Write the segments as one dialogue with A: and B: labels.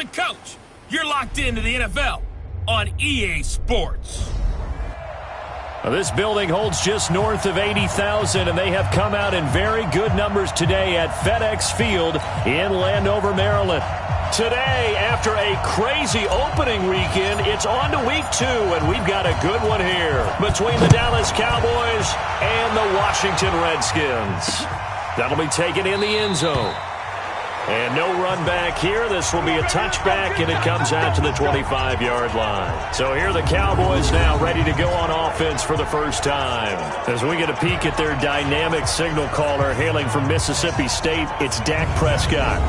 A: the coach. You're locked into the NFL on EA Sports.
B: Well, this building holds just north of 80,000, and they have come out in very good numbers today at FedEx Field in Landover, Maryland. Today, after a crazy opening weekend, it's on to week 2, and we've got a good one here between the Dallas Cowboys and the Washington Redskins. That'll be taken in the end zone. And no run back here. This will be a touchback, and it comes out to the 25-yard line. So here are the Cowboys now ready to go on offense for the first time. As we get a peek at their dynamic signal caller hailing from Mississippi State, it's Dak Prescott.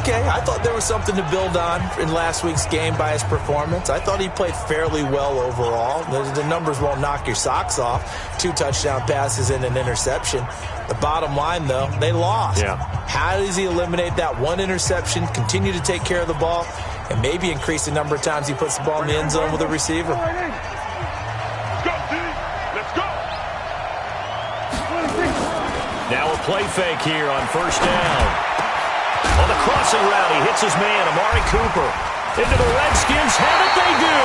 C: Okay, I thought there was something to build on in last week's game by his performance. I thought he played fairly well overall. The numbers won't knock your socks off. 2 touchdown passes and an interception. The bottom line, though, they lost.
B: Yeah.
C: How does he eliminate that one interception, continue to take care of the ball, and maybe increase the number of times he puts the ball in the end zone with a receiver?
B: Now a play fake here on first down. On the crossing route, he hits his man, Amari Cooper. Into the Redskins, have it they do!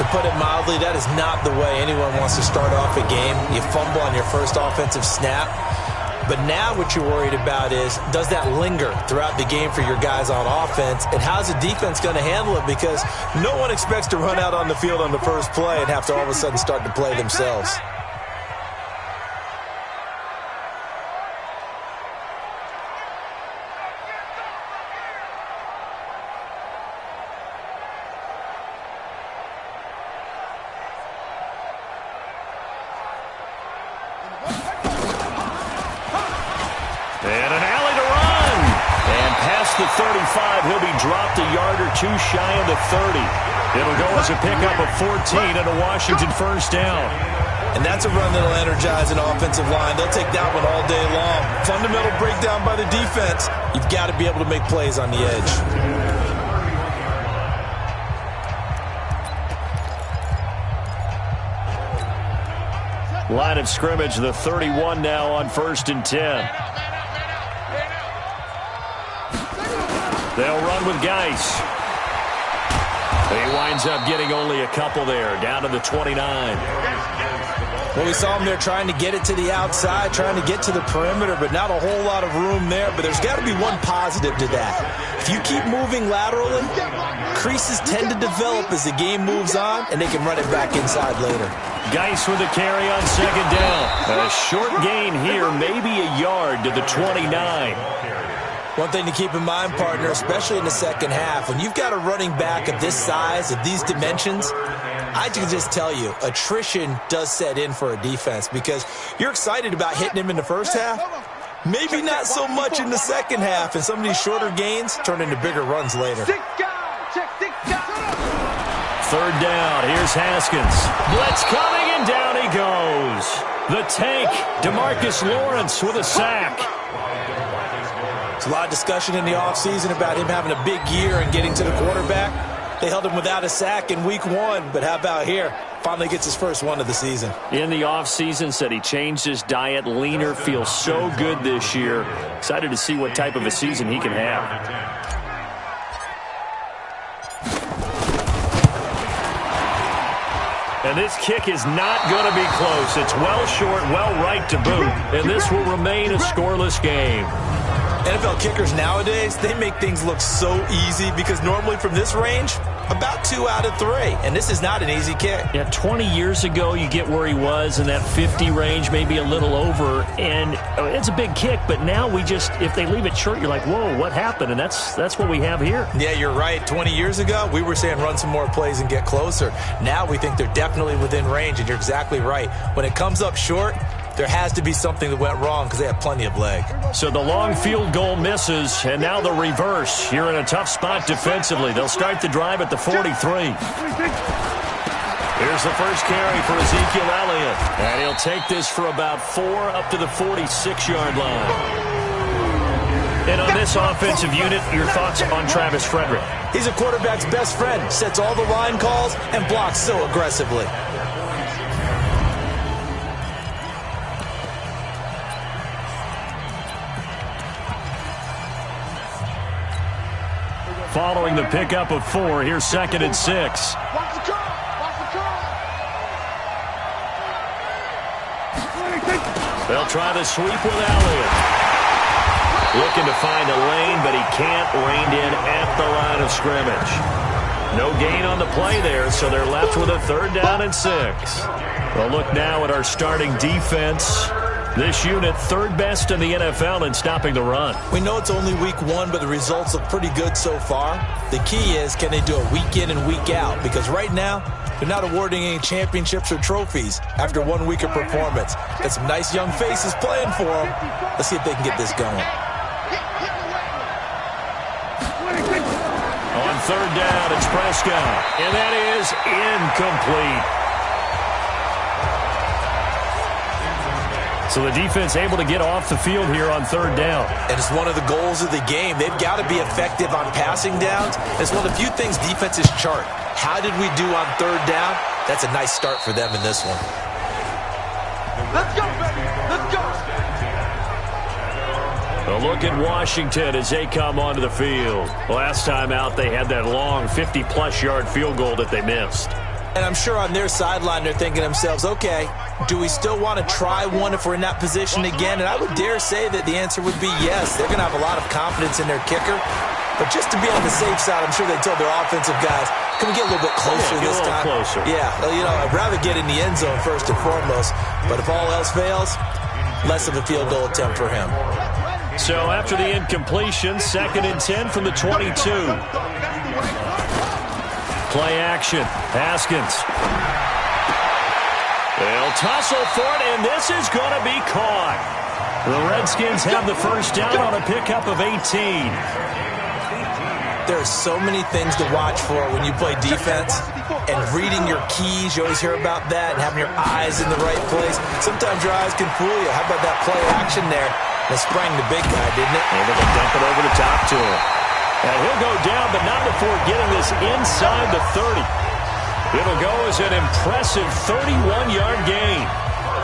C: To put it mildly, that is not the way anyone wants to start off a game. You fumble on your first offensive snap. But now what you're worried about is, does that linger throughout the game for your guys on offense? And how's the defense going to handle it? Because no one expects to run out on the field on the first play and have to all of a sudden start to play themselves.
B: And an alley to run. And past the 35, he'll be dropped a yard or 2 shy of the 30. It'll go as a pickup of 14 and a Washington first down.
C: And that's a run that'll energize an offensive line. They'll take that one all day long. Fundamental breakdown by the defense. You've got to be able to make plays on the edge.
B: Line of scrimmage, the 31 now on 1st and 10. They'll run with Geis. He winds up getting only a couple there, down to the 29.
C: Well, we saw him there trying to get it to the outside, trying to get to the perimeter, but not a whole lot of room there. But there's got to be one positive to that. If you keep moving laterally, creases tend to develop as the game moves on, and they can run it back inside later.
B: Geis with a carry on 2nd down. A short gain here, maybe a yard to the 29.
C: One thing to keep in mind, partner, especially in the second half, when you've got a running back of this size, of these dimensions, I can just tell you, attrition does set in for a defense because you're excited about hitting him in the first half. Maybe not so much in the second half, and some of these shorter gains turn into bigger runs later.
B: 3rd down, here's Haskins. Blitz coming, and down he goes. The tank, DeMarcus Lawrence with a sack.
C: There's a lot of discussion in the offseason about him having a big year and getting to the quarterback. They held him without a sack in week 1, but how about here? Finally gets his first one of the season.
B: In the offseason, said he changed his diet, leaner, feels so good this year. Excited to see what type of a season he can have. And this kick is not going to be close. It's well short, well right to boot. And this will remain a scoreless game.
C: NFL kickers nowadays, they make things look so easy because normally from this range, about 2 out of 3. And this is not an easy kick.
B: Yeah, 20 years ago, you get where he was in that 50 range, maybe a little over. And it's a big kick, but now we just, if they leave it short, you're like, whoa, what happened? And that's what we have here.
C: Yeah, you're right. 20 years ago, we were saying run some more plays and get closer. Now we think they're definitely within range, and you're exactly right. When it comes up short, there has to be something that went wrong because they have plenty of leg.
B: So the long field goal misses, and now the reverse. You're in a tough spot defensively. They'll start the drive at the 43. Here's the first carry for Ezekiel Elliott. And he'll take this for about 4 up to the 46-yard line. And on this offensive unit, your thoughts on Travis Frederick?
C: He's a quarterback's best friend. Sets all the line calls and blocks so aggressively.
B: following the pickup of 4. Here's 2nd and 6. They'll try the sweep with Elliott. Looking to find a lane, but he can't rein in at the line of scrimmage. No gain on the play there, so they're left with a 3rd down and 6. We'll look now at our starting defense. This unit, 3rd best in the NFL in stopping the run.
C: We know it's only week 1, but the results look pretty good so far. The key is, can they do it week in and week out? Because right now, they're not awarding any championships or trophies after 1 week of performance. Got some nice young faces playing for them. Let's see if they can get this going.
B: On 3rd down, it's Prescott. And that is incomplete. So the defense able to get off the field here on 3rd down.
C: And it's one of the goals of the game. They've got to be effective on passing downs. It's one of the few things defenses chart. How did we do on 3rd down? That's a nice start for them in this one.
D: Let's go, baby. Let's go.
B: A look at Washington as they come onto the field. Last time out, they had that long 50-plus yard field goal that they missed.
C: And I'm sure on their sideline they're thinking to themselves, okay, do we still want to try one if we're in that position again? And I would dare say that the answer would be yes. They're going to have a lot of confidence in their kicker. But just to be on the safe side, I'm sure they told their offensive guys, can we get a little bit closer this time?
B: Closer.
C: Yeah, you know, I'd rather get in the end zone first and foremost. But if all else fails, less of a field goal attempt for him.
B: So after the incompletion, 2nd and 10 from the 22. Play action. Haskins. They'll tussle for it, and this is going to be caught. The Redskins have the 1st down on a pickup of 18.
C: There are so many things to watch for when you play defense. And reading your keys, you always hear about that, and having your eyes in the right place. Sometimes your eyes can fool you. How about that play action there? That sprang the big guy, didn't it?
B: Able to dump it over the top to him. And he'll go down, but not before getting this inside the 30. It'll go as an impressive 31-yard gain.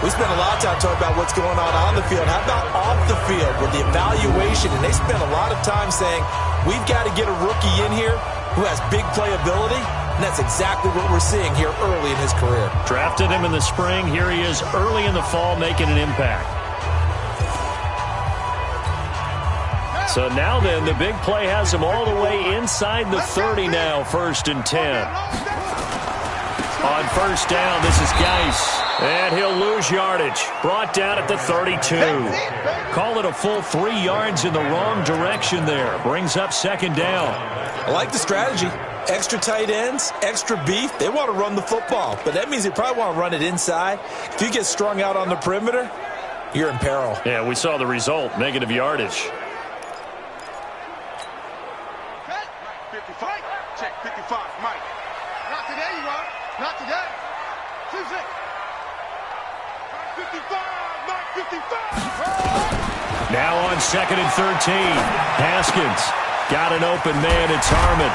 C: We spent a lot of time talking about what's going on the field. How about off the field with the evaluation? And they spent a lot of time saying, we've got to get a rookie in here who has big playability. And that's exactly what we're seeing here early in his career.
B: Drafted him in the spring. Here he is early in the fall making an impact. So now then, the big play has him all the way inside the 30 now, 1st and 10. On 1st down, this is Geis. And he'll lose yardage. Brought down at the 32. Call it a full 3 yards in the wrong direction there. Brings up 2nd down.
C: I like the strategy. Extra tight ends, extra beef. They want to run the football, but that means they probably want to run it inside. If you get strung out on the perimeter, you're in peril.
B: Yeah, we saw the result, negative yardage.
D: Check 55, Mike. Not today, you are. Not today. 2-6. 55, Mike 55.
B: Now on 2nd and 13. Haskins got an open man. It's Harmon.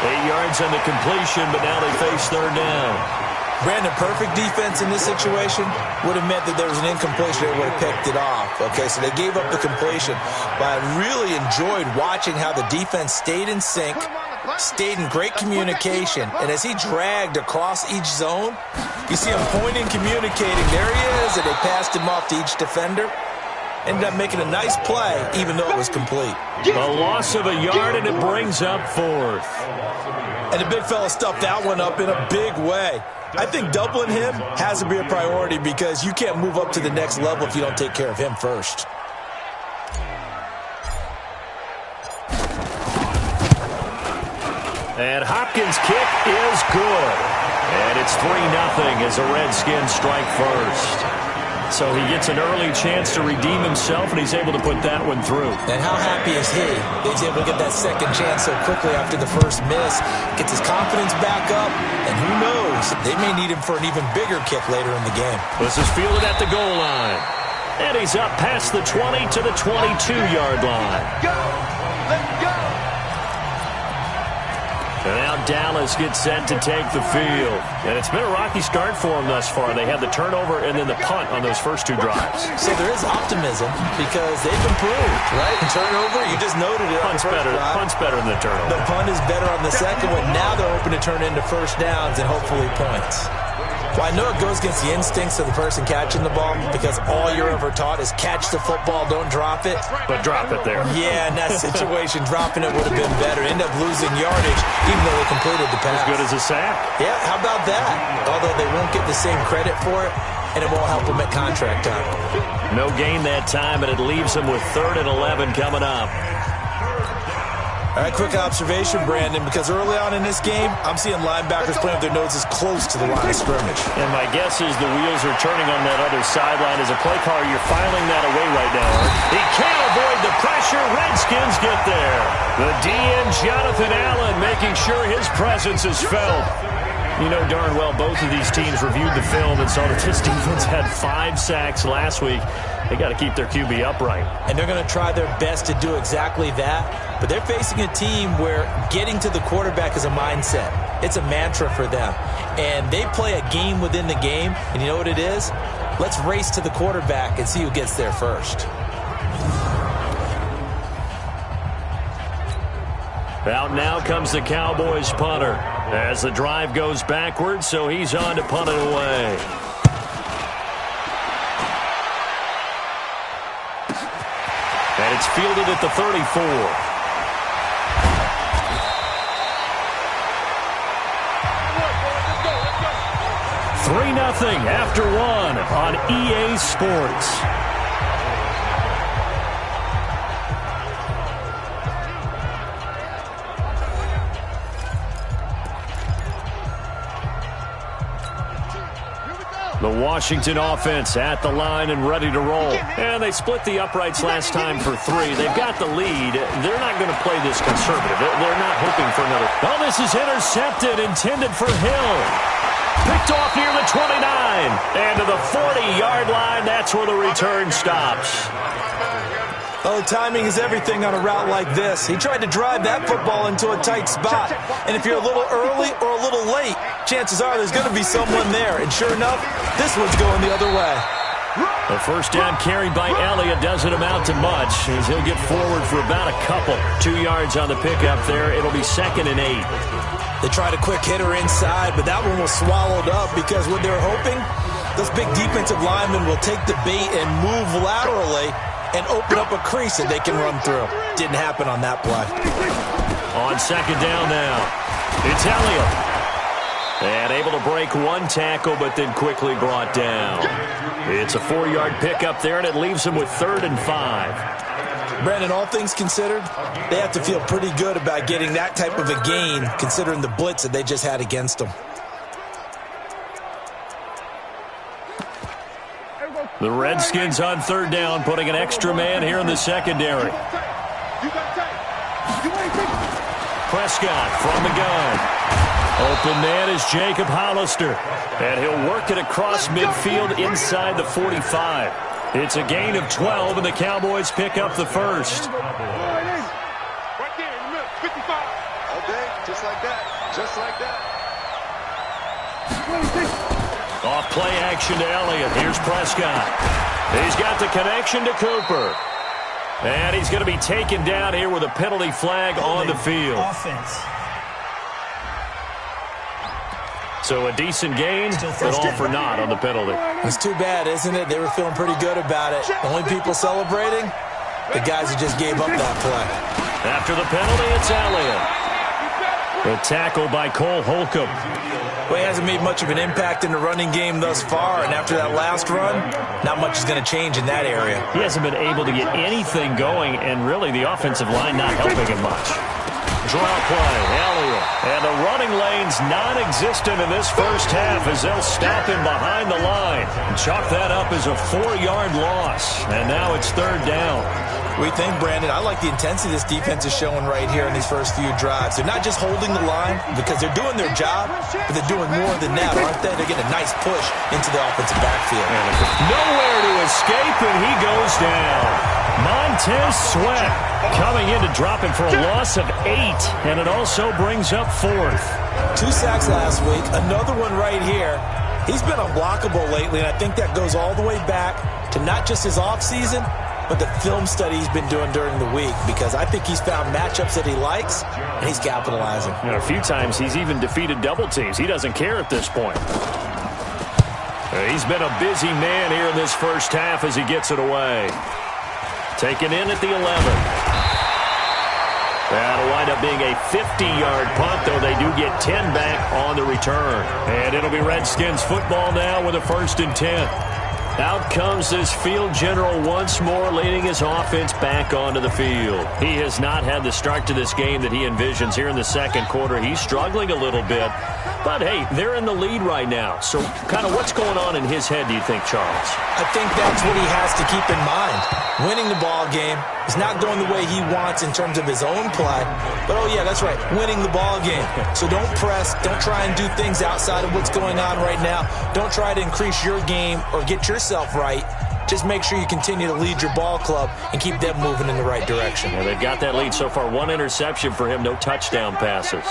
B: 8 yards on the completion, but now they face 3rd down.
C: Brandon, perfect defense in this situation would have meant that there was an incompletion. They would have picked it off. Okay, so they gave up the completion. But I really enjoyed watching how the defense stayed in sync, stayed in great communication. And as he dragged across each zone, you see him pointing, communicating. There he is, and they passed him off to each defender. Ended up making a nice play, even though it was complete.
B: A loss of a yard, and it brings up 4th.
C: And the big fella stuffed that one up in a big way. I think doubling him has to be a priority because you can't move up to the next level if you don't take care of him first.
B: And Hopkins' kick is good. And it's 3-0 as the Redskins strike first. So he gets an early chance to redeem himself, and he's able to put that one through.
C: And how happy is he that he's able to get that second chance so quickly after the first miss, gets his confidence back up, and who knows, they may need him for an even bigger kick later in the game.
B: This is fielded at the goal line. And he's up past the 20 to the 22-yard line.
D: Go! Let's go!
B: And now Dallas gets set to take the field. And it's been a rocky start for them thus far. They had the turnover and then the punt on those first two drives.
C: So there is optimism because they've improved, right? Turnover, you just noted it.
B: Punt's better than the turnover.
C: The punt is better on the second one. Now they're hoping to turn into first downs and hopefully points. Well, I know it goes against the instincts of the person catching the ball because all you're ever taught is catch the football, don't drop it.
B: But drop it there.
C: Yeah, in that situation, dropping it would have been better. End up losing yardage even though they completed the pass.
B: As good as a sack.
C: Yeah, how about that? Although they won't get the same credit for it, and it won't help them at contract time.
B: No gain that time, and it leaves them with 3rd and 11 coming up.
C: All right, quick observation, Brandon, because early on in this game, I'm seeing linebackers playing with their noses close to the line of scrimmage.
B: And my guess is the wheels are turning on that other sideline. As a play caller, you're filing that away right now. He can't avoid the pressure. Redskins get there. The DN, Jonathan Allen, making sure his presence is felt. You know darn well both of these teams reviewed the film and saw that this defense had 5 sacks last week. They got to keep their QB upright.
C: And they're going to try their best to do exactly that. But they're facing a team where getting to the quarterback is a mindset. It's a mantra for them. And they play a game within the game. And you know what it is? Let's race to the quarterback and see who gets there first.
B: Out now comes the Cowboys punter as the drive goes backwards, so he's on to punt it away. And it's fielded at the 34. $3-0 after 1 on EA Sports. The Washington offense at the line and ready to roll. And they split the uprights last time for 3. They've got the lead. They're not going to play this conservative. They're not hoping for another. Oh, this is intercepted, intended for Hill. Picked off near the 29. And to the 40-yard line, that's where the return stops.
C: Oh, timing is everything on a route like this. He tried to drive that football into a tight spot. And if you're a little early or a little late, chances are there's going to be someone there. And sure enough, this one's going the other way.
B: The first down carried by Elliott doesn't amount to much as he'll get forward for about a couple. 2 yards on the pickup there. It'll be 2nd and 8.
C: They tried a quick hitter inside, but that one was swallowed up because what they're hoping, those big defensive linemen will take the bait and move laterally and open up a crease that they can run through. Didn't happen on that play.
B: On 2nd down now, it's Elliott. And able to break 1 tackle, but then quickly brought down. It's a 4-yard pickup there, and it leaves him with 3rd and 5.
C: Brandon, all things considered, they have to feel pretty good about getting that type of a gain, considering the blitz that they just had against them.
B: The Redskins on 3rd down, putting an extra man here in the secondary. Prescott from the gun. Open man is Jacob Hollister. And he'll work it across midfield inside the 45. It's a gain of 12, and the Cowboys pick up the first.
D: Right there in the middle, 55. Okay, just like that. Just like that.
B: Off play action to Elliott. Here's Prescott. He's got the connection to Cooper. And he's going to be taken down here with a penalty flag on the field.
C: Offense.
B: So a decent gain, but all for naught on the penalty.
C: It's too bad, isn't it? They were feeling pretty good about it. The only people celebrating, the guys who just gave up that play.
B: After the penalty, it's Elliott. The tackle by Cole Holcomb.
C: Well, he hasn't made much of an impact in the running game thus far, and after that last run, not much is going to change in that area.
B: He hasn't been able to get anything going, and really the offensive line not helping him much. Draw play, Elliott. And the running lane's non-existent in this first half as they'll stop him behind the line. And chalk that up as a 4-yard loss. And now it's 3rd down.
C: We think, Brandon, I like the intensity this defense is showing right here in these first few drives. They're not just holding the line because they're doing their job, but they're doing more than that, aren't they? They're getting a nice push into the offensive backfield.
B: Nowhere to escape, and he goes down. Montez Sweat Coming in to drop him for a loss of 8, and it also brings up 4th.
C: 2 sacks last week, another one right here. He's been unblockable lately, and I think that goes all the way back to not just his offseason, but the film study he's been doing during the week, because I think he's found matchups that he likes, and he's capitalizing.
B: You know, a few times he's even defeated double teams. He doesn't care at this point. He's been a busy man here in this first half as he gets it away. Taken in at the 11. That'll wind up being a 50-yard punt, though they do get 10 back on the return. And it'll be Redskins football now with a 1st and 10. Out comes this field general once more, leading his offense back onto the field. He has not had the start to this game that he envisions here in the second quarter. He's struggling a little bit. But, hey, they're in the lead right now. So kind of what's going on in his head, do you think, Charles?
C: I think that's what he has to keep in mind. Winning the ball game is not going the way he wants in terms of his own play. But, oh, yeah, that's right, winning the ball game. So don't press. Don't try and do things outside of what's going on right now. Don't try to increase your game or get yourself right. Just make sure you continue to lead your ball club and keep them moving in the right direction.
B: Yeah, they've got that lead so far. 1 interception for him, no touchdown passes.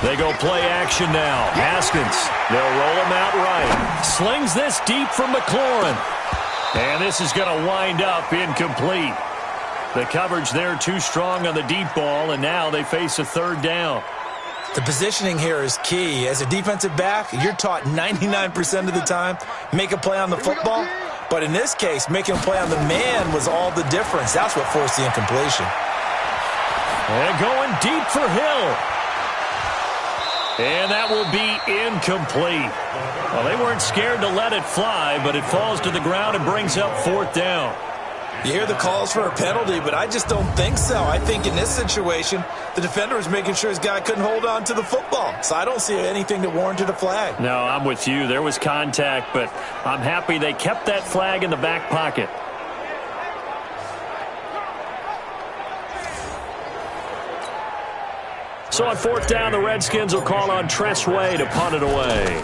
B: They go play action now. Haskins, they'll roll him out right. Slings this deep from McLaurin. And this is going to wind up incomplete. The coverage there too strong on the deep ball, and now they face a 3rd down.
C: The positioning here is key. As a defensive back, you're taught 99% of the time, make a play on the football. But in this case, making a play on the man was all the difference. That's what forced the incompletion.
B: And going deep for Hill. And that will be incomplete. Well, they weren't scared to let it fly, but it falls to the ground and brings up 4th down.
C: You hear the calls for a penalty, but I just don't think so. I think in this situation, the defender was making sure his guy couldn't hold on to the football. So I don't see anything that warranted a flag.
B: No, I'm with you. There was contact, but I'm happy they kept that flag in the back pocket. So on 4th down, the Redskins will call on Tress Way to punt it away.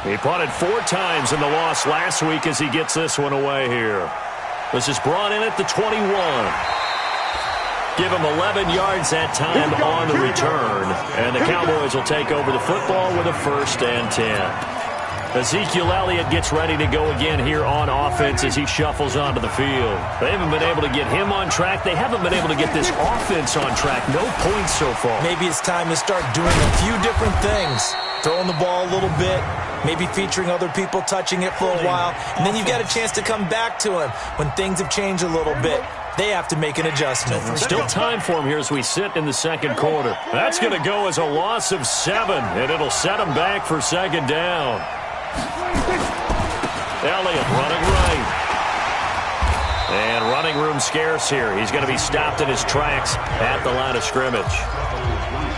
B: He punted 4 times in the loss last week as he gets this one away here. This is brought in at the 21. Give him 11 yards that time on the return. And the Cowboys will take over the football with a 1st and 10. Ezekiel Elliott gets ready to go again here on offense as he shuffles onto the field. They haven't been able to get him on track. They haven't been able to get this offense on track. No points so far.
C: Maybe it's time to start doing a few different things. Throwing the ball a little bit, maybe featuring other people touching it for a while, and then you've got a chance to come back to him when things have changed a little bit. They have to make an adjustment.
B: Still time for him here as we sit in the second quarter. That's going to go as a loss of 7, and it'll set him back for 2nd down. Elliott running right. And running room scarce here. He's going to be stopped in his tracks at the line of scrimmage.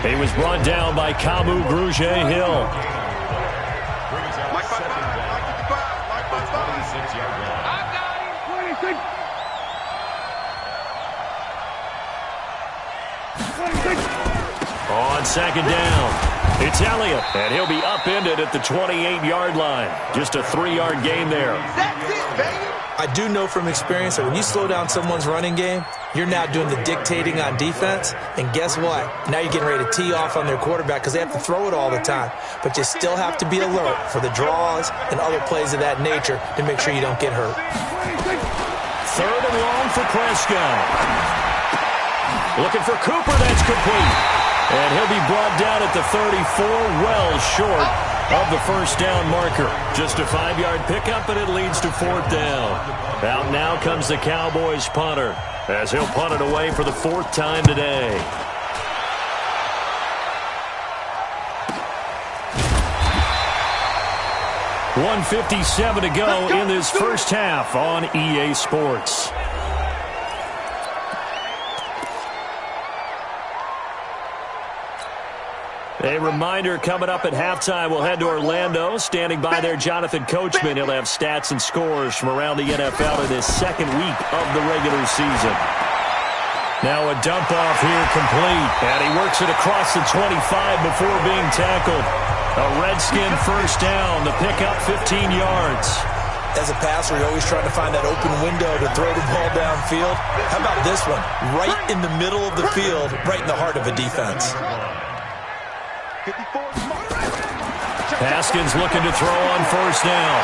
B: He was brought down by Kamu Grugier-Hill. On 2nd down, it's Elliott, and he'll be upended at the 28-yard line. Just a 3-yard gain there.
D: That's it, baby.
C: I do know from experience that when you slow down someone's running game, you're now doing the dictating on defense. And guess what? Now you're getting ready to tee off on their quarterback because they have to throw it all the time. But you still have to be alert for the draws and other plays of that nature to make sure you don't get hurt.
B: 3rd and long for Prescott. Looking for Cooper, that's complete. And he'll be brought down at the 34, well short of the 1st down marker. Just a 5-yard pickup, and it leads to 4th down. Out now comes the Cowboys punter, as he'll punt it away for the 4th time today. .157 to go in this first half on EA Sports. A reminder coming up at halftime, we'll head to Orlando. Standing by there, Jonathan Coachman. He'll have stats and scores from around the NFL in this second week of the regular season. Now a dump off here complete. And he works it across the 25 before being tackled. A Redskin 1st down. The pickup 15 yards.
C: As a passer, you're always trying to find that open window to throw the ball downfield. How about this one? Right in the middle of the field, right in the heart of a defense.
B: Haskins looking to throw on first down.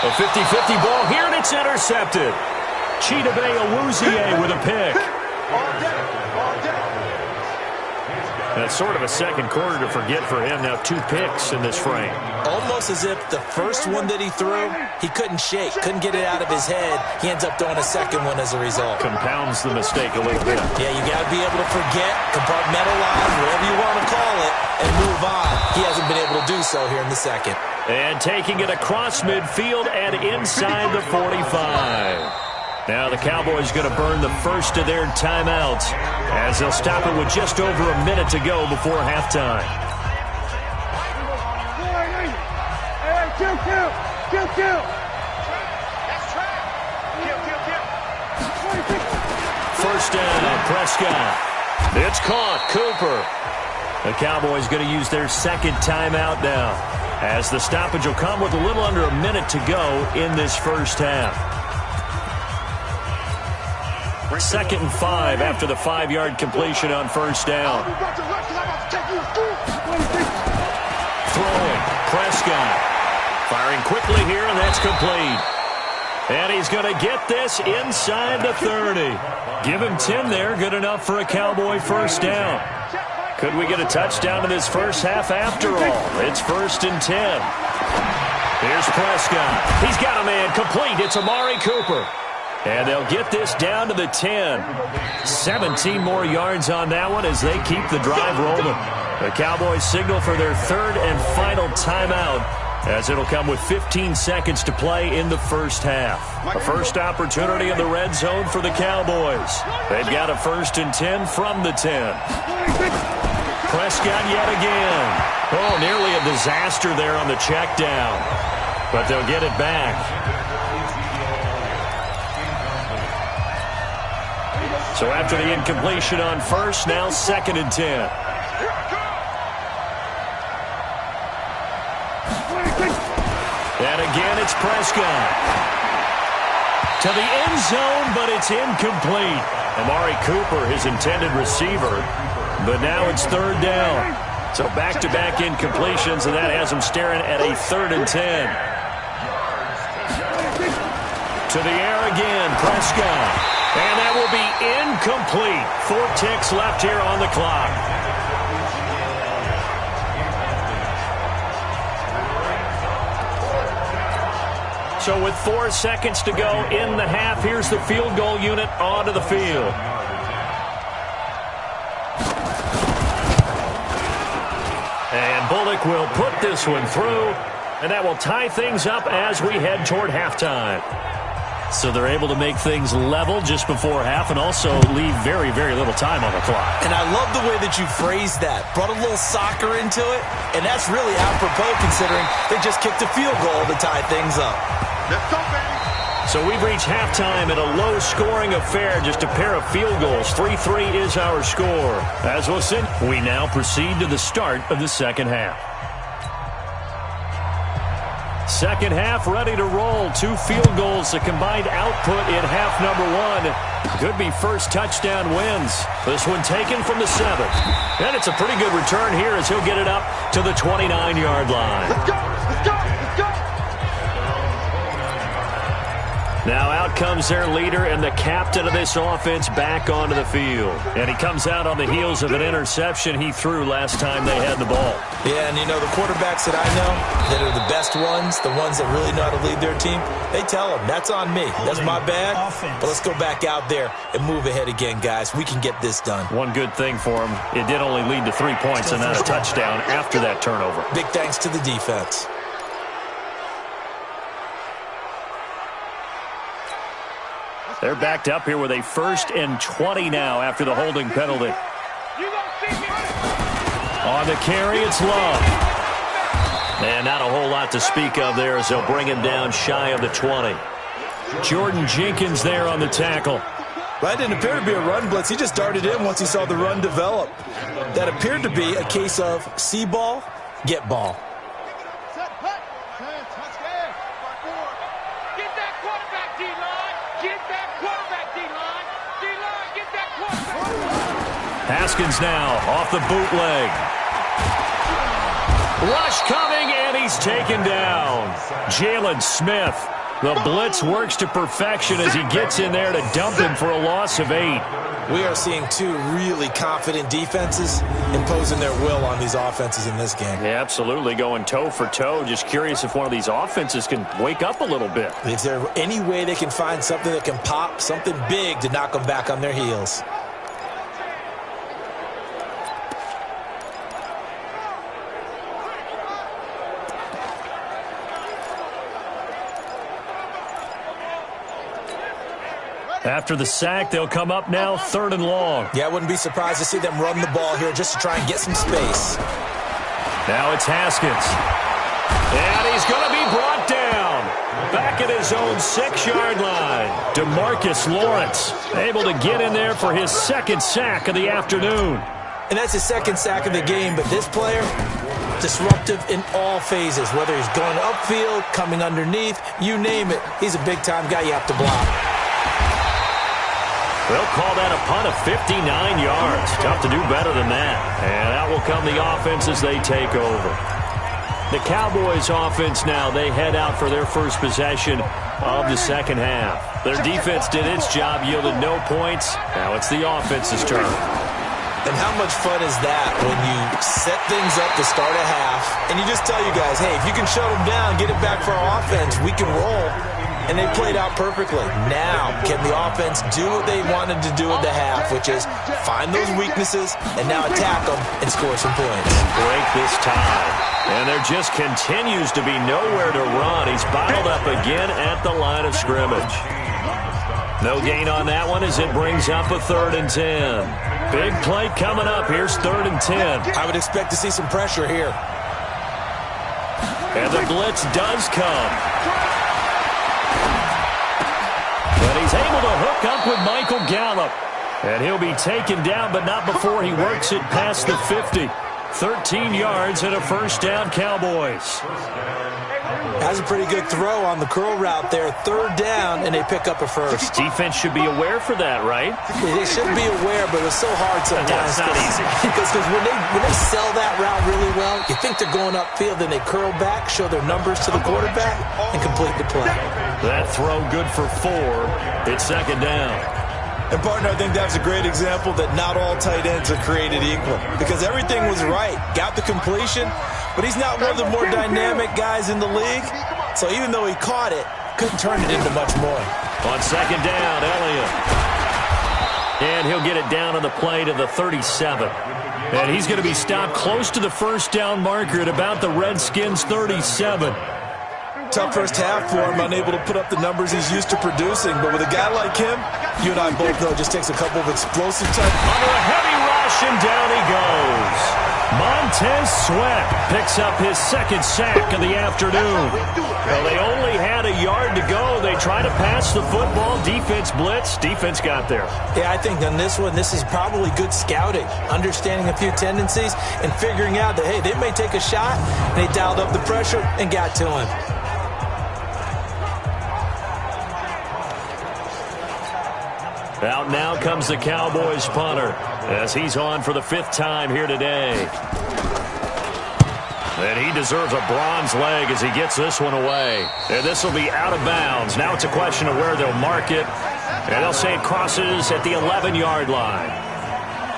B: A 50-50 ball here, and it's intercepted. Chidobe Awuzie with a pick. That's sort of a second quarter to forget for him. Now 2 picks in this frame.
C: Almost as if the first one that he threw, he couldn't shake, couldn't get it out of his head. He ends up throwing a second one as a result.
B: Compounds the mistake a little bit.
C: Yeah, you got to be able to forget, compartmentalize, whatever you want to call it, and move on. He hasn't been able to do so here in the second.
B: And taking it across midfield and inside the 45. Now the Cowboys going to burn the first of their timeouts as they'll stop it with just over a minute to go before halftime. First down, Prescott. It's caught, Cooper. The Cowboys going to use their second timeout now as the stoppage will come with a little under a minute to go in this first half. 2nd and 5 after the 5-yard completion on first down. Throwing, Prescott. Firing quickly here, and that's complete. And he's going to get this inside the 30. Give him 10 there, good enough for a Cowboy first down. Could we get a touchdown in this first half after all? It's 1st and 10. Here's Prescott. He's got a man complete. It's Amari Cooper. And they'll get this down to the 10. 17 more yards on that one as they keep the drive rolling. The Cowboys signal for their 3rd and final timeout as it'll come with 15 seconds to play in the first half. A first opportunity in the red zone for the Cowboys. They've got a 1st and 10 from the 10. Prescott yet again. Oh, nearly a disaster there on the check down. But they'll get it back. So after the incompletion on first, now 2nd and 10. And again, it's Prescott. To the end zone, but it's incomplete. Amari Cooper, his intended receiver. But now it's 3rd down. So back-to-back incompletions, and that has him staring at a 3rd and 10. To the air again, Prescott. And that will be incomplete. 4 ticks left here on the clock. So with 4 seconds to go in the half, here's the field goal unit onto the field. And Bullock will put this one through, and that will tie things up as we head toward halftime. So they're able to make things level just before half and also leave very, very little time on the clock.
C: And I love the way that you phrased that. Brought a little soccer into it, and that's really apropos considering they just kicked a field goal to tie things up.
D: Let's go, baby.
B: So we've reached halftime in a low-scoring affair, just a pair of field goals. 3-3 is our score. As we'll see, we now proceed to the start of the second half. Second half ready to roll. 2 field goals, the combined output in half number 1. Could be first touchdown wins. This one taken from the 7th. And it's a pretty good return here as he'll get it up to the 29-yard line.
D: Let's go, let's go, let's go.
B: Now out comes their leader and the captain of this offense back onto the field. And he comes out on the heels of an interception he threw last time they had the ball.
C: Yeah, and you know, the quarterbacks that I know that are the best ones, the ones that really know how to lead their team, they tell them, that's on me. That's my bad. But let's go back out there and move ahead again, guys. We can get this done.
B: One good thing for him, it did only lead to 3 points and not a touchdown after that turnover.
C: Big thanks to the defense.
B: They're backed up here with a 1st and 20 now after the holding penalty. On the carry, it's Love. And not a whole lot to speak of there as they'll bring him down shy of the 20. Jordan Jenkins there on the tackle.
C: That didn't appear to be a run blitz. He just darted in once he saw the run develop. That appeared to be a case of see ball, get ball.
B: Haskins now off the bootleg. Rush coming, and he's taken down. Jalen Smith. The blitz works to perfection as he gets in there to dump him for a loss of 8.
C: We are seeing two really confident defenses imposing their will on these offenses in this game.
B: Yeah, absolutely, going toe for toe. Just curious if one of these offenses can wake up a little bit.
C: Is there any way they can find something that can pop, something big to knock them back on their heels?
B: After the sack, they'll come up now 3rd and long.
C: Yeah, I wouldn't be surprised to see them run the ball here just to try and get some space.
B: Now it's Haskins. And he's going to be brought down. Back at his own 6-yard line. DeMarcus Lawrence able to get in there for his 2nd sack of the afternoon.
C: And that's his 2nd sack of the game, but this player, disruptive in all phases. Whether he's going upfield, coming underneath, you name it. He's a big-time guy you have to block.
B: They'll call that a punt of 59 yards. Tough to do better than that. And out will come the offense as they take over. The Cowboys offense now, they head out for their first possession of the second half. Their defense did its job, yielded no points. Now it's the offense's turn.
C: And how much fun is that when you set things up to start a half and you just tell you guys, hey, if you can shut them down, get it back for our offense, we can roll. And they played out perfectly. Now, can the offense do what they wanted to do at the half, which is find those weaknesses and now attack them and score some points.
B: And break this tie. And there just continues to be nowhere to run. He's bottled up again at the line of scrimmage. No gain on that one as it brings up a 3rd and 10. Big play coming up. Here's 3rd and 10.
C: I would expect to see some pressure here.
B: And the blitz does come. But he's able to hook up with Michael Gallup. And he'll be taken down, but not before he works it past the 50. 13 yards and a 1st down, Cowboys.
C: Has a pretty good throw on the curl route there. 3rd down, and they pick up a 1st.
B: Defense should be aware for that, right?
C: They should be aware, but it's so hard sometimes.
B: It's not easy.
C: Because when they sell that route really well, you think they're going upfield, then they curl back, show their numbers to the quarterback, and complete the play.
B: That throw good for 4. It's 2nd down.
C: And, partner, I think that's a great example that not all tight ends are created equal. Because everything was right. Got the completion, but he's not one of the more dynamic guys in the league. So even though he caught it, couldn't turn it into much more.
B: On 2nd down, Elliott. And he'll get it down on the play to the 37. And he's going to be stopped close to the 1st down marker at about the Redskins' 37.
C: Tough first half for him, unable to put up the numbers he's used to producing. But with a guy like him, you and I both know it just takes a couple of explosive type.
B: Under a heavy rush, and down he goes. Montez Sweat picks up his 2nd sack of the afternoon. Well, they only had a yard to go. They try to pass the football. Defense blitz. Defense got there.
C: Yeah, I think on this one, this is probably good scouting, understanding a few tendencies, and figuring out that, hey, they may take a shot, and they dialed up the pressure and got to him.
B: Out now comes the Cowboys punter as he's on for the 5th time here today. And he deserves a bronze leg as he gets this one away. And this will be out of bounds. Now it's a question of where they'll mark it. And they'll say it crosses at the 11-yard line.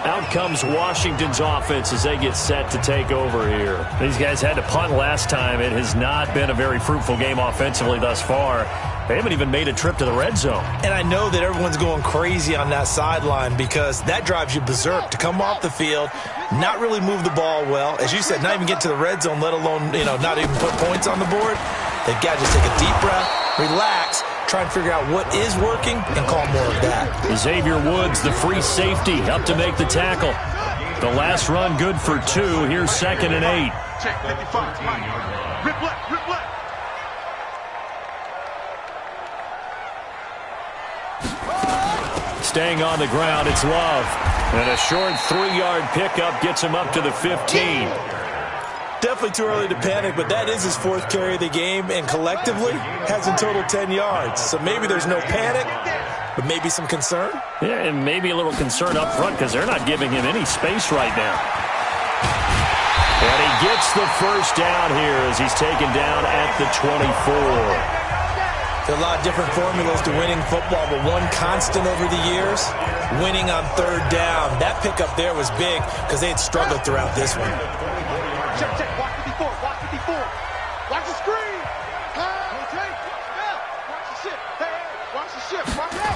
B: Out comes Washington's offense as they get set to take over here. These guys had to punt last time. It has not been a very fruitful game offensively thus far. They haven't even made a trip to the red zone.
C: And I know that everyone's going crazy on that sideline because that drives you berserk to come off the field, not really move the ball well. As you said, not even get to the red zone, let alone, not even put points on the board. They've got to just take a deep breath, relax, try and figure out what is working, and call more of that.
B: Xavier Woods, the free safety, up to make the tackle. The last run good for 2. Here's 2nd and 8.
D: Check 55. Rip left, rip left.
B: Staying on the ground, it's Love. And a short 3-yard pickup gets him up to the 15.
C: Definitely too early to panic, but that is his 4th carry of the game, and collectively has in total 10 yards. So maybe there's no panic, but maybe some concern?
B: Yeah, and maybe a little concern up front because they're not giving him any space right now. And he gets the first down here as he's taken down at the 24.
C: There are a lot of different formulas to winning football, but one constant over the years, winning on third down. That pickup there was big because they had struggled throughout this one.
D: Check, check. Watch 54. Watch 54. Watch the screen. Okay. Yeah. Watch the ship. Hey, watch the ship. Watch it.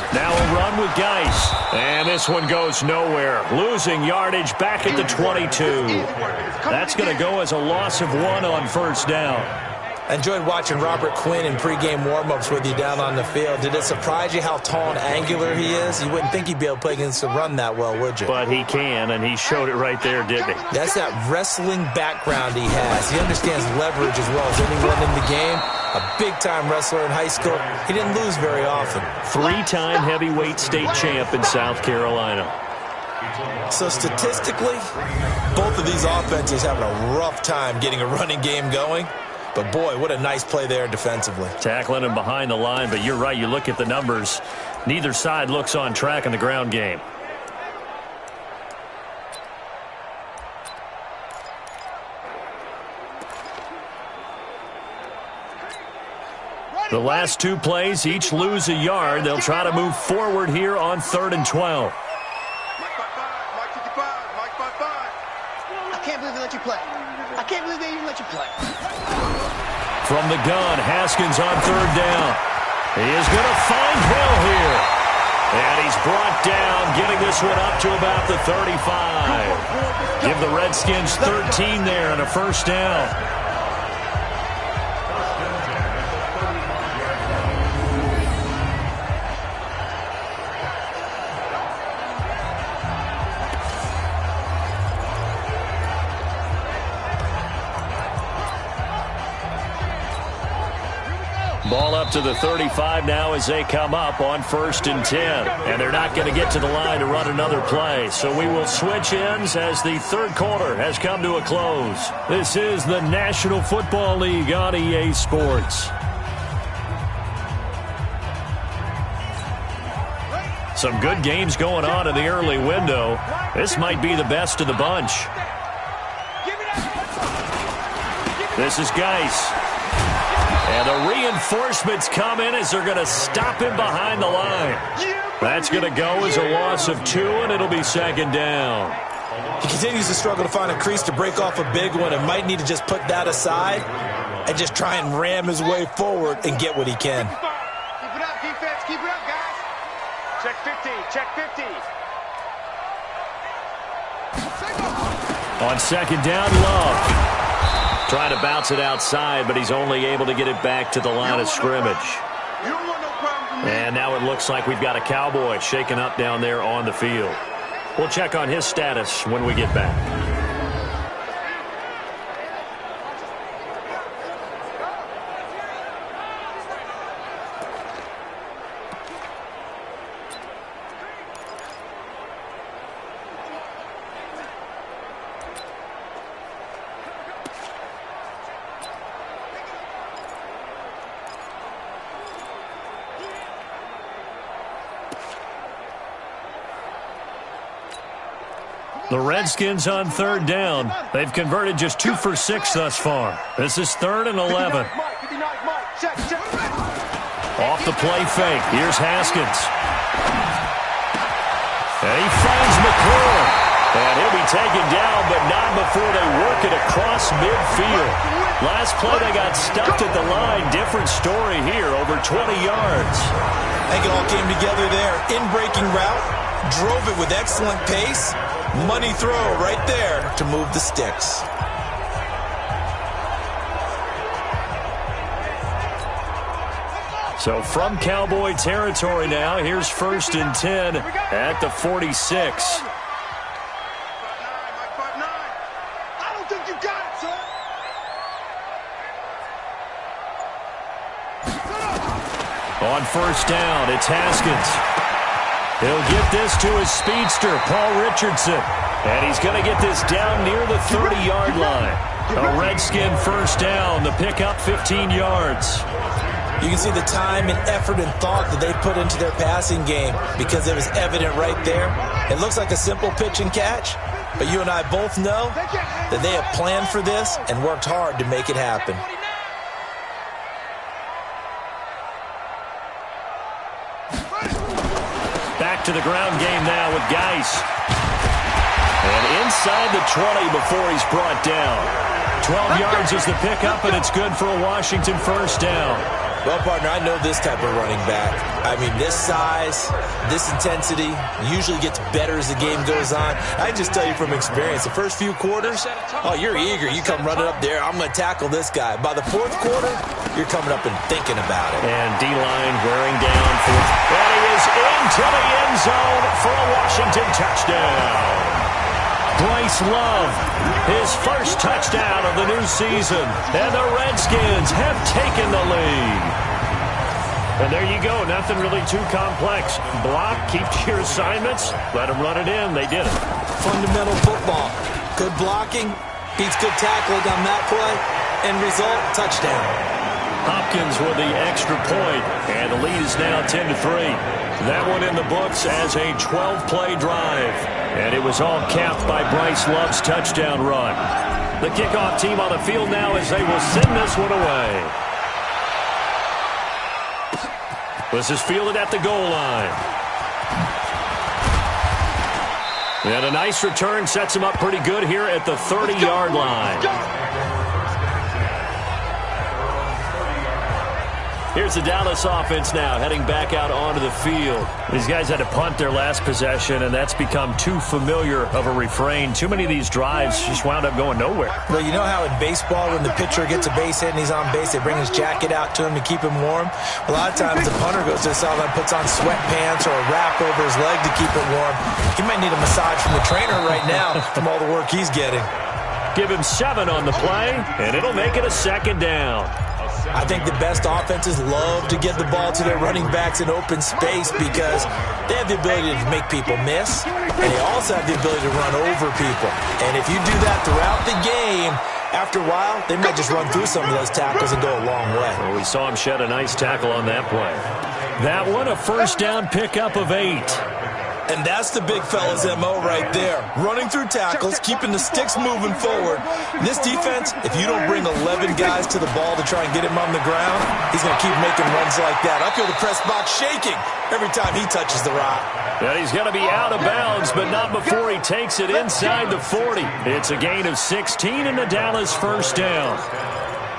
B: Now a run with Geis. And this one goes nowhere. Losing yardage back at the 22. That's going to go as a loss of 1 on first down.
C: I enjoyed watching Robert Quinn in pregame warm-ups with you down on the field. Did it surprise you how tall and angular he is? You wouldn't think he'd be able to play against the run that well, would you?
B: But he can, and he showed it right there, didn't he?
C: That's that wrestling background he has. He understands leverage as well as anyone in the game. A big-time wrestler in high school. He didn't lose very often.
B: 3-time heavyweight state champ in South Carolina.
C: So statistically, both of these offenses having a rough time getting a running game going. But, boy, what a nice play there defensively.
B: Tackling him behind the line, but you're right. You look at the numbers. Neither side looks on track in the ground game. The last 2 plays, each lose a yard. They'll try to move forward here on 3rd and 12.
D: Mike 55. Mike 55. Mike 55.
E: I can't believe they let you play. I can't believe they even let you play.
B: From the gun, Haskins on 3rd down. He is going to find Hill here. And he's brought down, getting this one up to about the 35. Give the Redskins 13 there and a first down. Ball up to the 35 now as they come up on 1st and 10. And they're not going to get to the line to run another play. So we will switch ends as the 3rd quarter has come to a close. This is the National Football League on EA Sports. Some good games going on in the early window. This might be the best of the bunch. This is Geis. And the reinforcements come in as they're going to stop him behind the line. That's going to go as a loss of 2, and it'll be 2nd down.
C: He continues to struggle to find a crease to break off a big one and might need to just put that aside and just try and ram his way forward and get what he can.
D: Keep it up, defense. Keep it up, guys. Check 50. Check 50.
B: On 2nd down, Love. Trying to bounce it outside, but he's only able to get it back to the line of scrimmage. And now it looks like we've got a Cowboy shaken up down there on the field. We'll check on his status when we get back. The Redskins on 3rd down. They've converted just 2 for 6 thus far. This is 3rd and 11. Off the play fake. Here's Haskins. And he finds McClure. And he'll be taken down, but not before they work it across midfield. Last play they got stuffed at the line. Different story here. Over 20 yards.
C: I think it all came together there. In-breaking route. Drove it with excellent pace. Money throw right there to move the sticks.
B: So from Cowboy territory now, here's 1st and 10 at the 46.
D: I don't think you got it, sir.
B: On 1st down, it's Haskins. He'll get this to his speedster, Paul Richardson. And he's going to get this down near the 30-yard line. A Redskin 1st down, the pickup 15 yards.
C: You can see the time and effort and thought that they put into their passing game because it was evident right there. It looks like a simple pitch and catch, but you and I both know that they have planned for this and worked hard to make it happen.
B: Back to the ground game now with Geis. And inside the 20 before he's brought down. 12 yards is the pickup, and it's good for a Washington first down.
C: Well, partner, I know this type of running back. I mean, this size, this intensity usually gets better as the game goes on. I just tell you from experience, the first few quarters, oh, you're eager. You come running up there, I'm going to tackle this guy. By the fourth quarter, you're coming up and thinking about it.
B: And D-line wearing down. And he is into the end zone for a Washington touchdown. Bryce Love, his first touchdown of the new season. And the Redskins have taken the lead. And there you go. Nothing really too complex. Block, keep to your assignments, let them run it in. They did it.
C: Fundamental football. Good blocking, beats good tackling on that play. End result, touchdown.
B: Hopkins with the extra point, and the lead is now 10-3. That one in the books as a 12-play drive. And it was all capped by Bryce Love's touchdown run. The kickoff team on the field now as they will send this one away. This is fielded at the goal line. And a nice return sets him up pretty good here at the 30-yard line. Here's the Dallas offense now, heading back out onto the field. These guys had to punt their last possession, and that's become too familiar of a refrain. Too many of these drives just wound up going nowhere.
C: Well, you know how in baseball, when the pitcher gets a base hit and he's on base, they bring his jacket out to him to keep him warm? A lot of times the punter goes to the sideline, puts on sweatpants or a wrap over his leg to keep it warm. He might need a massage from the trainer right now from all the work he's getting.
B: Give him 7 on the play, and it'll make it a second down.
C: I think the best offenses love to get the ball to their running backs in open space because they have the ability to make people miss, and they also have the ability to run over people. And if you do that throughout the game, after a while, they might just run through some of those tackles and go a long way.
B: Well, we saw him shed a nice tackle on that play. That one, a first down pickup of 8.
C: And that's the big fella's MO right there. Running through tackles, keeping the sticks moving forward. This defense, if you don't bring 11 guys to the ball to try and get him on the ground, he's going to keep making runs like that. I feel the press box shaking every time he touches the rock.
B: And he's going to be out of bounds, but not before he takes it inside the 40. It's a gain of 16 and the Dallas first down.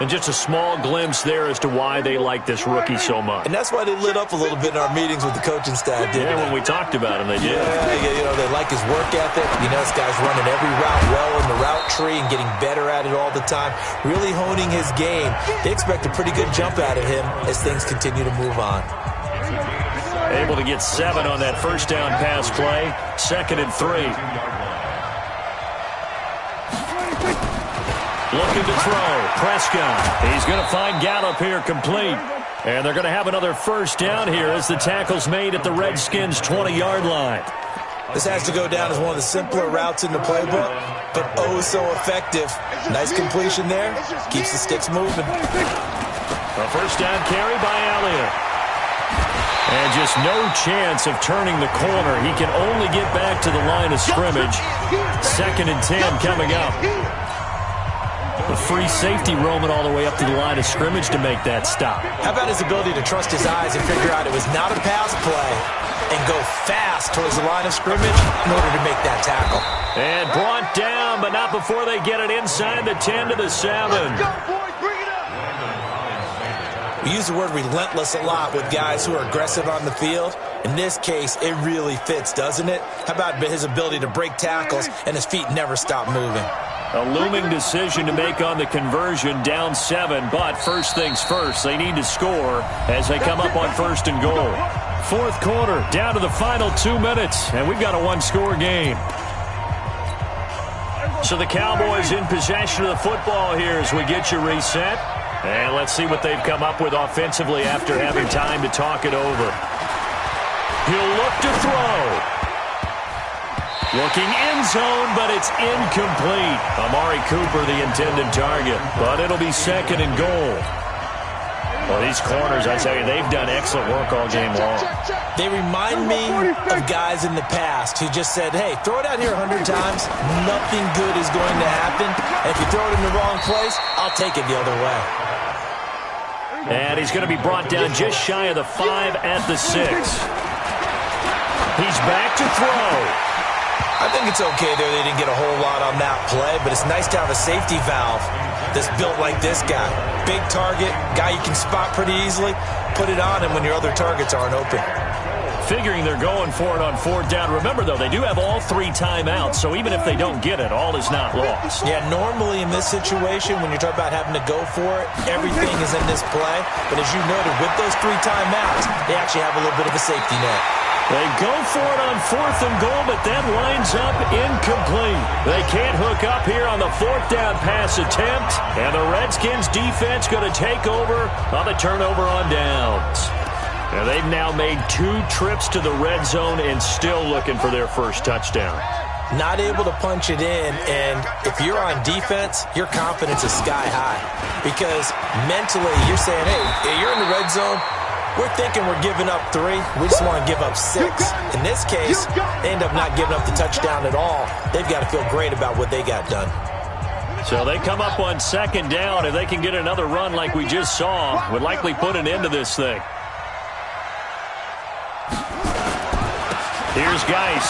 B: And just a small glimpse there as to why they like this rookie so much.
C: And that's why they lit up a little bit in our meetings with the coaching staff, didn't they?
B: When we talked about him, they did.
C: Yeah, you know, they like his work ethic. You know, this guy's running every route well in the route tree and getting better at it all the time, really honing his game. They expect a pretty good jump out of him as things continue to move on.
B: Able to get 7 on that first down pass play. 2nd and 3. Looking to throw. Prescott. He's going to find Gallup here complete. And they're going to have another first down here as the tackle's made at the Redskins' 20-yard line.
C: This has to go down as one of the simpler routes in the playbook, but oh so effective. Nice completion there. Keeps the sticks moving.
B: A first down carry by Elliott. And just no chance of turning the corner. He can only get back to the line of scrimmage. 2nd and 10 coming up. A free safety roaming all the way up to the line of scrimmage to make that stop.
C: How about his ability to trust his eyes and figure out it was not a pass play and go fast towards the line of scrimmage in order to make that tackle.
B: And brought down, but not before they get it inside the 10 to the 7.
C: We use the word relentless a lot with guys who are aggressive on the field. In this case, it really fits, doesn't it? How about his ability to break tackles and his feet never stop moving?
B: A looming decision to make on the conversion, down 7, but first things first, they need to score as they come up on 1st and goal. 4th quarter, down to the final 2 minutes, and we've got a 1-score game. So the Cowboys in possession of the football here as we get you reset. And let's see what they've come up with offensively after having time to talk it over. He'll look to throw. Looking end zone, but it's incomplete. Amari Cooper, the intended target, but it'll be 2nd and goal. Well, these corners, I tell you, they've done excellent work all game long.
C: They remind me of guys in the past who just said, hey, throw it out here 100 times, nothing good is going to happen. And if you throw it in the wrong place, I'll take it the other way.
B: And he's going to be brought down just shy of the 5 at the 6. He's back to throw.
C: I think it's okay there they didn't get a whole lot on that play, but it's nice to have a safety valve that's built like this guy. Big target, guy you can spot pretty easily. Put it on him when your other targets aren't open.
B: Figuring they're going for it on 4th down. Remember, though, they do have all 3 timeouts, so even if they don't get it, all is not lost.
C: Yeah, normally in this situation, when you're talking about having to go for it, everything is in this play. But as you noted, with those 3 timeouts, they actually have a little bit of a safety net.
B: They go for it on 4th and goal, but that winds up incomplete. They can't hook up here on the 4th down pass attempt, and the Redskins defense going to take over on the turnover on downs. Now, they've now made 2 trips to the red zone and still looking for their first touchdown.
C: Not able to punch it in, and if you're on defense, your confidence is sky high. Because mentally, you're saying, hey, you're in the red zone, we're thinking we're giving up 3. We just want to give up 6. In this case, they end up not giving up the touchdown at all. They've got to feel great about what they got done.
B: So they come up on 2nd down. If they can get another run like we just saw, would likely put an end to this thing. Here's Geis.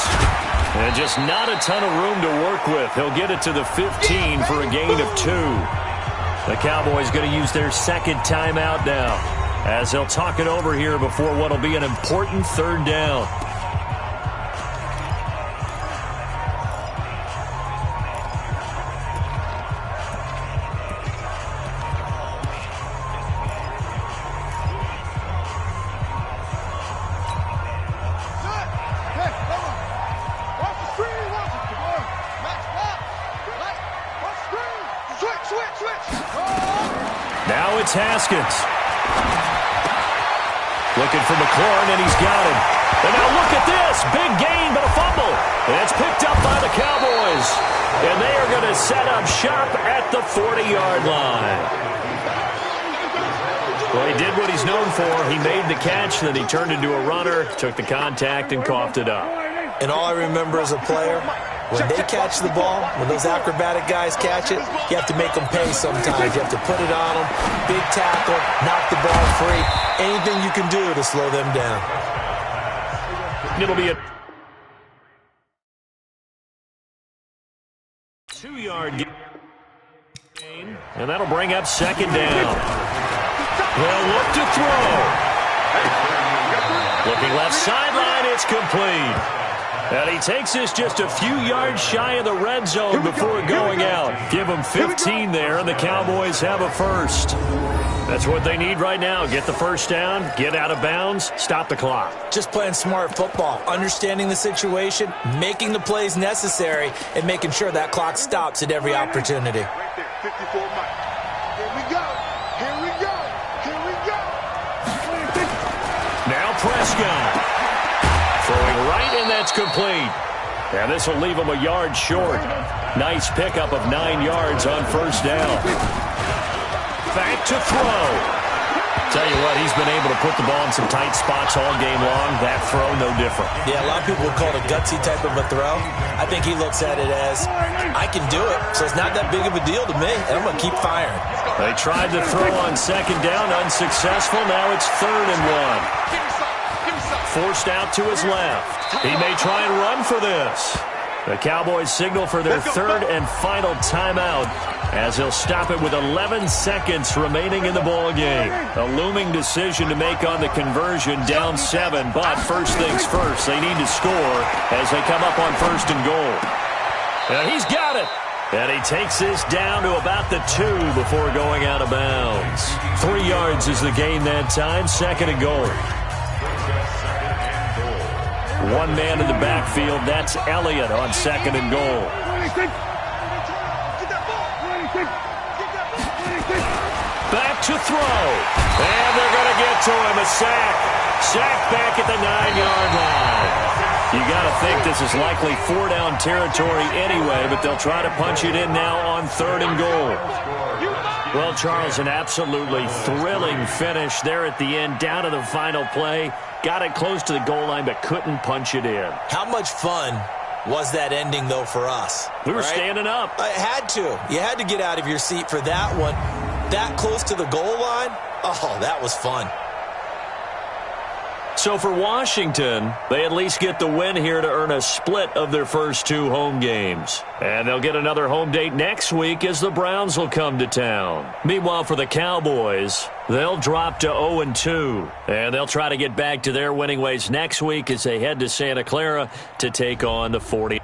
B: And just not a ton of room to work with. He'll get it to the 15 for a gain of 2. The Cowboys going to use their 2nd timeout now, as they'll talk it over here before what will be an important 3rd down. Now it's Haskins. Looking for McLaurin, and he's got him. And now look at this. Big gain, but a fumble. And it's picked up by the Cowboys. And they are going to set up shop at the 40-yard line. Well, he did what he's known for. He made the catch, then he turned into a runner, took the contact, and coughed it up.
C: And all I remember as a player, when they catch the ball, when those acrobatic guys catch it, you have to make them pay sometimes. You have to put it on them, big tackle, knock the ball free. Anything you can do to slow them down.
B: It'll be a 2-yard gain, and that'll bring up 2nd down. They'll look to throw. Looking left sideline, it's complete. And he takes this just a few yards shy of the red zone before going out. Give him 15 there, and the Cowboys have a first. That's what they need right now. Get the first down, get out of bounds, stop the clock.
C: Just playing smart football, understanding the situation, making the plays necessary, and making sure that clock stops at every opportunity.
D: Right there, 54 miles. Here we go. Here we go. Here we go.
B: Now Prescott. Throwing right, and that's complete. And this will leave him a yard short. Nice pickup of 9 yards on 1st down. Back to throw. Tell you what, he's been able to put the ball in some tight spots all game long. That throw, no different.
C: Yeah, a lot of people would call it a gutsy type of a throw. I think he looks at it as, I can do it, so it's not that big of a deal to me, and I'm going to keep firing.
B: They tried to throw on 2nd down, unsuccessful. Now it's 3rd and 1. Forced out to his left. He may try and run for this. The Cowboys signal for their 3rd and final timeout, as he'll stop it with 11 seconds remaining in the ball game. A looming decision to make on the conversion, down 7, but first things first, they need to score as they come up on 1st and goal. And he's got it. And he takes this down to about the 2 before going out of bounds. 3 yards is the gain that time, 2nd and goal. One man in the backfield, that's Elliott on 2nd and goal. Back to throw. And they're going to get to him, a sack. Sack back at the 9-yard line. You got to think this is likely four-down territory anyway, but they'll try to punch it in now on 3rd and goal. Well, Charles, an absolutely thrilling finish there at the end, down to the final play. Got it close to the goal line, but couldn't punch it in.
C: How much fun was that ending, though, for us?
B: We were standing up.
C: I had to. You had to get out of your seat for that one. That close to the goal line? Oh, that was fun.
B: So for Washington, they at least get the win here to earn a split of their first 2 home games. And they'll get another home date next week as the Browns will come to town. Meanwhile, for the Cowboys, they'll drop to 0-2. And they'll try to get back to their winning ways next week as they head to Santa Clara to take on the 40.